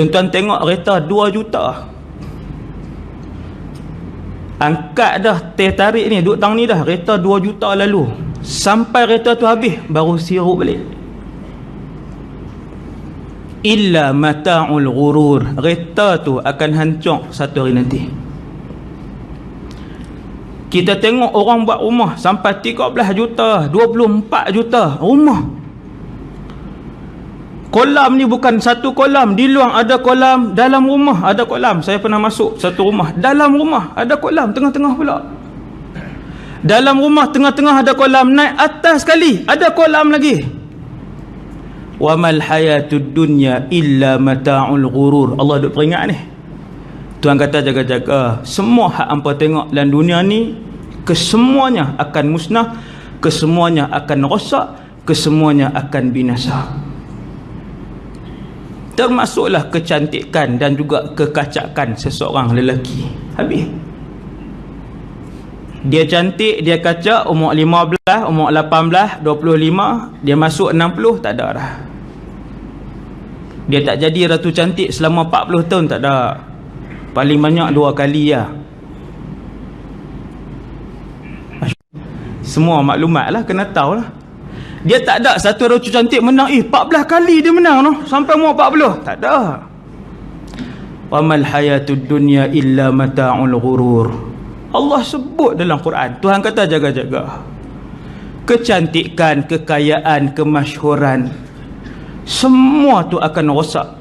Tuan-tuan tengok kereta 2 juta. Angkat dah teh tarik ni, duk tang ni dah, kereta 2 juta lalu. Sampai kereta tu habis, baru sirup balik. Illa mata'ul ghurur. Kereta tu akan hancur satu hari nanti. Kita tengok orang buat rumah sampai 13 juta, 24 juta rumah. Kolam ni bukan satu kolam, di luar ada kolam, dalam rumah ada kolam. Saya pernah masuk satu rumah, dalam rumah ada kolam, tengah-tengah pula. Dalam rumah tengah-tengah ada kolam, naik atas sekali ada kolam lagi. Wa mal hayatud dunya illa mata'ul ghurur. Allah duk peringat ni. Tuhan kata jaga-jaga. Semua hak hampa tengok dalam dunia ni, kesemuanya akan musnah, kesemuanya akan rosak, kesemuanya akan binasa. Termasuklah kecantikan dan juga kekacakan seseorang lelaki. Habis. Dia cantik, dia kacak, umur 15, umur 18, 25, dia masuk 60, tak ada dah. Dia tak jadi ratu cantik selama 40 tahun, tak ada. Paling banyak 2 kali lah. Semua maklumat lah, kena tahu lah. Dia tak ada satu ratu cantik menang 14 kali dia menang noh, sampai umur 40. Tak ada. Wa mal hayatud dunya illa mata'ul ghurur. Allah sebut dalam Quran, Tuhan kata jaga-jaga. Kecantikan, kekayaan, kemasyhuran, semua tu akan rosak.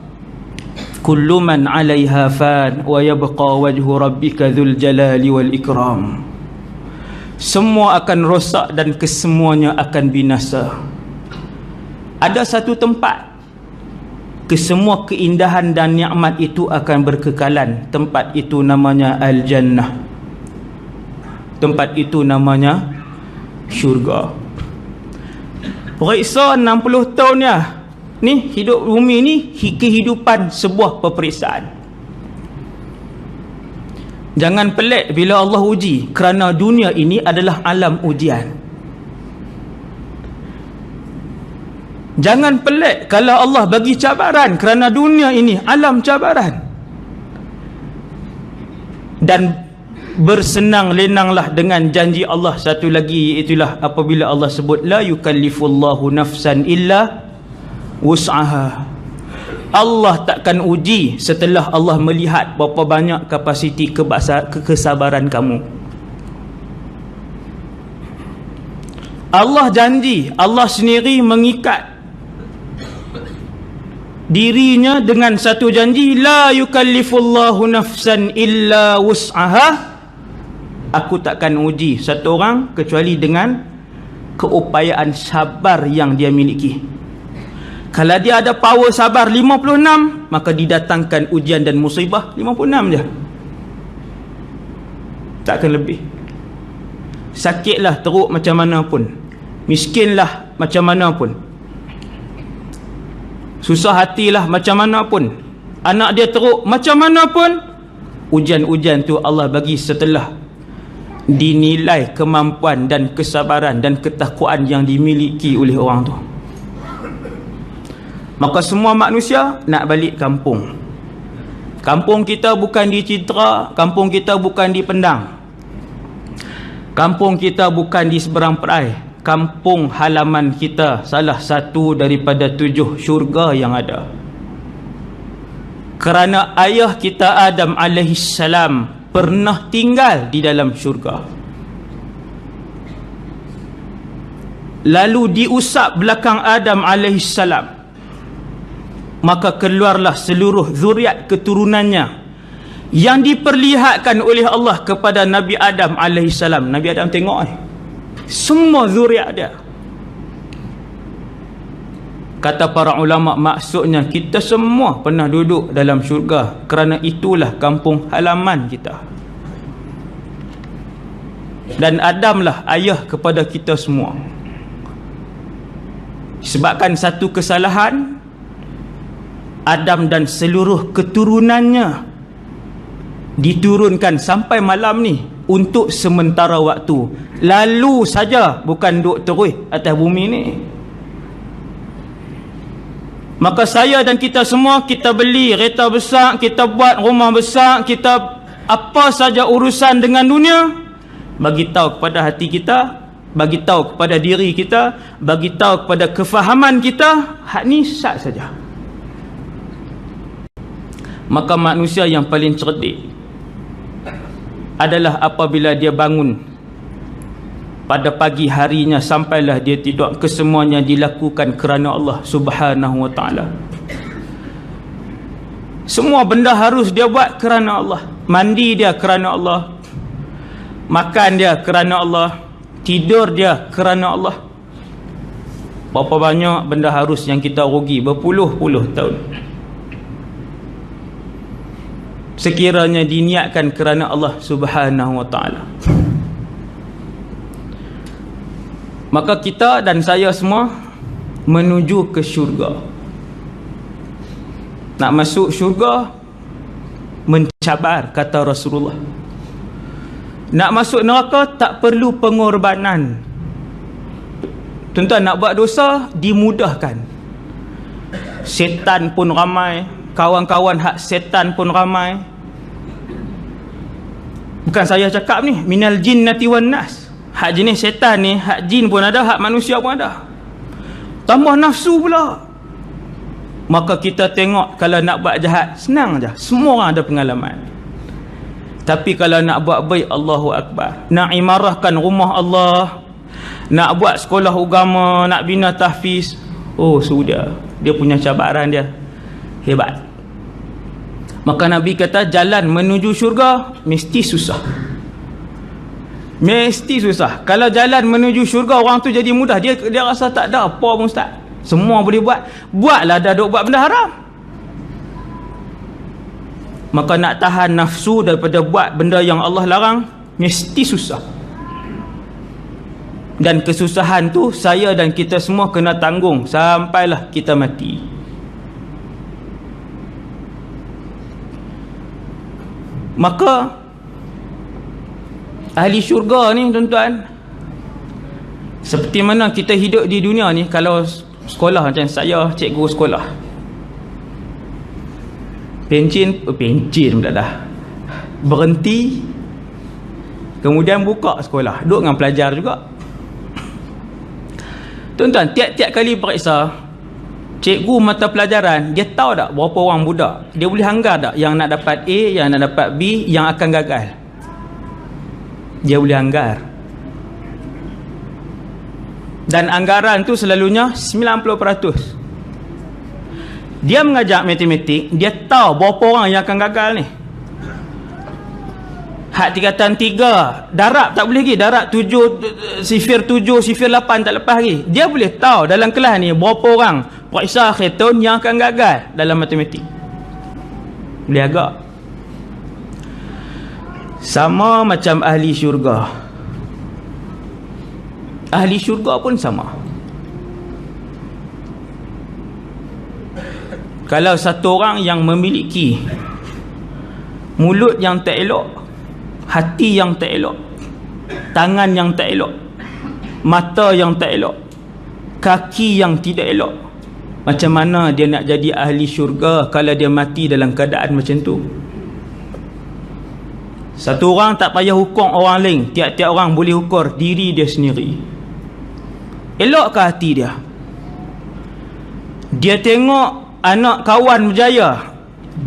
Kullu man 'alaiha fan wa yabqa wajhu rabbika dzul jalali wal ikram. Semua akan rosak dan kesemuanya akan binasa. Ada satu tempat, kesemua keindahan dan nikmat itu akan berkekalan. Tempat itu namanya Al-Jannah. Tempat itu namanya syurga. Periksa 60 tahun ya. Ni hidup bumi ni kehidupan sebuah peperiksaan. Jangan pelik bila Allah uji, kerana dunia ini adalah alam ujian. Jangan pelik kalau Allah bagi cabaran, kerana dunia ini alam cabaran. Dan bersenang lenanglah dengan janji Allah satu lagi, itulah apabila Allah sebut la yukallifullahu nafsan illa wus'aha. Allah takkan uji setelah Allah melihat berapa banyak kapasiti kesabaran kamu. Allah janji, Allah sendiri mengikat dirinya dengan satu janji, la yukallifullahu nafsan illa wus'aha. Aku takkan uji satu orang kecuali dengan keupayaan sabar yang dia miliki. Kalau dia ada power sabar 56, maka didatangkan ujian dan musibah 56 je. Takkan lebih. Sakitlah teruk macam mana pun, miskinlah macam mana pun, susah hatilah macam mana pun, anak dia teruk macam mana pun, ujian-ujian tu Allah bagi setelah dinilai kemampuan dan kesabaran dan ketakwaan yang dimiliki oleh orang tu. Maka semua manusia nak balik kampung. Kampung kita bukan di Citra, kampung kita bukan di Pendang, kampung kita bukan di seberang perai. Kampung halaman kita salah satu daripada 7 syurga yang ada. Kerana ayah kita Adam alaihissalam pernah tinggal di dalam syurga, lalu diusap belakang Adam alaihissalam, maka keluarlah seluruh zuriat keturunannya yang diperlihatkan oleh Allah kepada Nabi Adam alaihissalam. Nabi Adam tengok semua zuriat dia. Kata para ulama, maksudnya kita semua pernah duduk dalam syurga, kerana itulah kampung halaman kita. Dan Adamlah ayah kepada kita semua. Sebabkan satu kesalahan, Adam dan seluruh keturunannya diturunkan sampai malam ni untuk sementara waktu. Lalu saja, bukan duk terus atas bumi ni. Maka saya dan kita semua, kita beli kereta besar, kita buat rumah besar, kita apa saja urusan dengan dunia, bagi tahu kepada hati kita, bagi tahu kepada diri kita, bagi tahu kepada kefahaman kita, hak ni sat saja. Maka manusia yang paling cerdik adalah apabila dia bangun pada pagi harinya sampailah dia tidur, kesemuanya dilakukan kerana Allah Subhanahu wa ta'ala. Semua benda harus dia buat kerana Allah. Mandi dia kerana Allah, makan dia kerana Allah, tidur dia kerana Allah. Berapa banyak benda harus yang kita rugi berpuluh-puluh tahun, sekiranya diniatkan kerana Allah Subhanahu wa ta'ala. Maka kita dan saya semua menuju ke syurga. Nak masuk syurga mencabar, kata Rasulullah. Nak masuk neraka tak perlu pengorbanan. Tuan-tuan, nak buat dosa dimudahkan. Setan pun ramai, kawan-kawan hak setan pun ramai. Bukan saya cakap ni, minal jinnati wan nas. Hak jenis setan ni, hak jin pun ada, hak manusia pun ada. Tambah nafsu pula. Maka kita tengok, kalau nak buat jahat senang je, semua orang ada pengalaman. Tapi kalau nak buat baik, Allahu Akbar. Nak imarahkan rumah Allah, nak buat sekolah agama, nak bina tahfiz, oh sudah, dia punya cabaran dia hebat. Maka Nabi kata jalan menuju syurga mesti susah. Mesti susah. Kalau jalan menuju syurga orang tu jadi mudah, dia rasa tak ada apa pun ustaz, semua boleh buat. Buatlah dah duk buat benda haram. Maka nak tahan nafsu daripada buat benda yang Allah larang mesti susah. Dan kesusahan tu saya dan kita semua kena tanggung sampailah kita mati. Maka ahli syurga ni tuan-tuan, seperti mana kita hidup di dunia ni. Kalau sekolah macam saya, cikgu sekolah, pencin pula dah berhenti, kemudian buka sekolah, duduk dengan pelajar juga. Tuan-tuan, tiap-tiap kali periksa, cikgu mata pelajaran, dia tahu tak berapa orang budak, dia boleh hanggar tak yang nak dapat A, yang nak dapat B, yang akan gagal. Dia boleh anggar. Dan anggaran tu selalunya 90%. Dia mengajar matematik, dia tahu berapa orang yang akan gagal ni. Hak tingkatan 3 darab tak boleh lagi, darab 7, sifir 7, sifir 8 tak lepas lagi. Dia boleh tahu dalam kelas ni berapa orang periksa akhir tahun yang akan gagal dalam matematik. Boleh agak. Sama macam ahli syurga. Ahli syurga pun sama. Kalau satu orang yang memiliki mulut yang tak elok, hati yang tak elok, tangan yang tak elok, mata yang tak elok, kaki yang tidak elok, macam mana dia nak jadi ahli syurga kalau dia mati dalam keadaan macam tu? Satu orang tak payah hukum orang lain, tiap-tiap orang boleh ukur diri dia sendiri. Elokkah hati dia? Dia tengok anak kawan berjaya,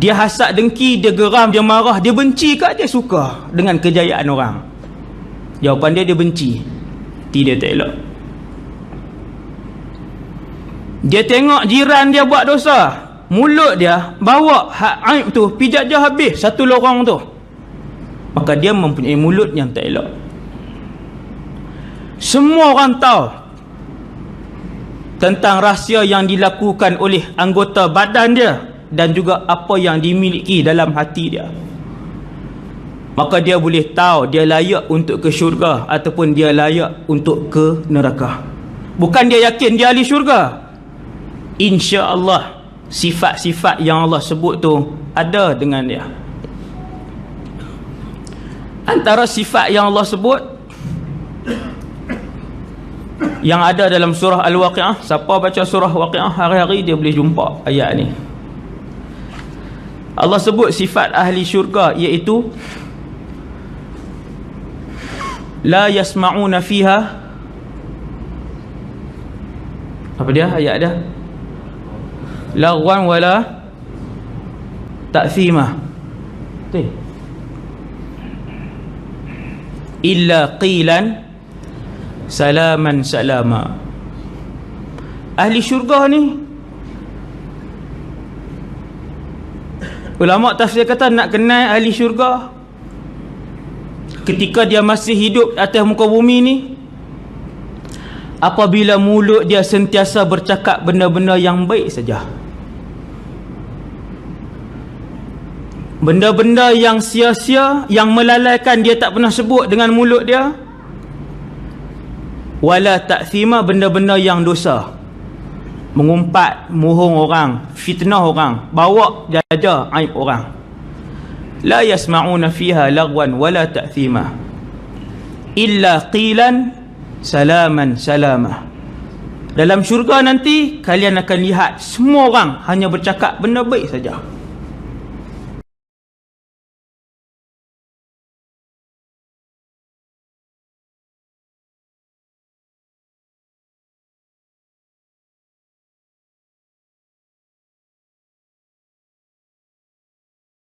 dia hasad dengki, dia geram, dia marah, dia benci ke dia suka dengan kejayaan orang? Jawapan dia benci. Tidak, tak elok. Dia tengok jiran dia buat dosa, mulut dia bawa hak aib tu, pijak je habis satu lorong tu, maka dia mempunyai mulut yang tak elok. Semua orang tahu tentang rahsia yang dilakukan oleh anggota badan dia dan juga apa yang dimiliki dalam hati dia. Maka dia boleh tahu dia layak untuk ke syurga ataupun dia layak untuk ke neraka. Bukan dia yakin dia ahli syurga, insya-Allah sifat-sifat yang Allah sebut tu ada dengan dia. Antara sifat yang Allah sebut, yang ada dalam surah Al-Waqi'ah. Siapa baca surah Waqi'ah hari-hari dia boleh jumpa ayat ni. Allah sebut sifat ahli syurga iaitu la yasma'una fiha, apa dia ayat dia, lagwan wala ta'thima, illa qilan salaman salama. Ahli syurga ni, ulama tafsir kata nak kenal ahli syurga ketika dia masih hidup atas muka bumi ni, apabila mulut dia sentiasa bercakap benda-benda yang baik saja. Benda-benda yang sia-sia, yang melalaikan, dia tak pernah sebut dengan mulut dia. Wala ta'thima, benda-benda yang dosa, mengumpat, mohong orang, fitnah orang, bawa jaja aib orang. La yasma'una fiha lagwan wala ta'thima illa qilan salaman salama. Dalam syurga nanti kalian akan lihat semua orang hanya bercakap benda baik saja.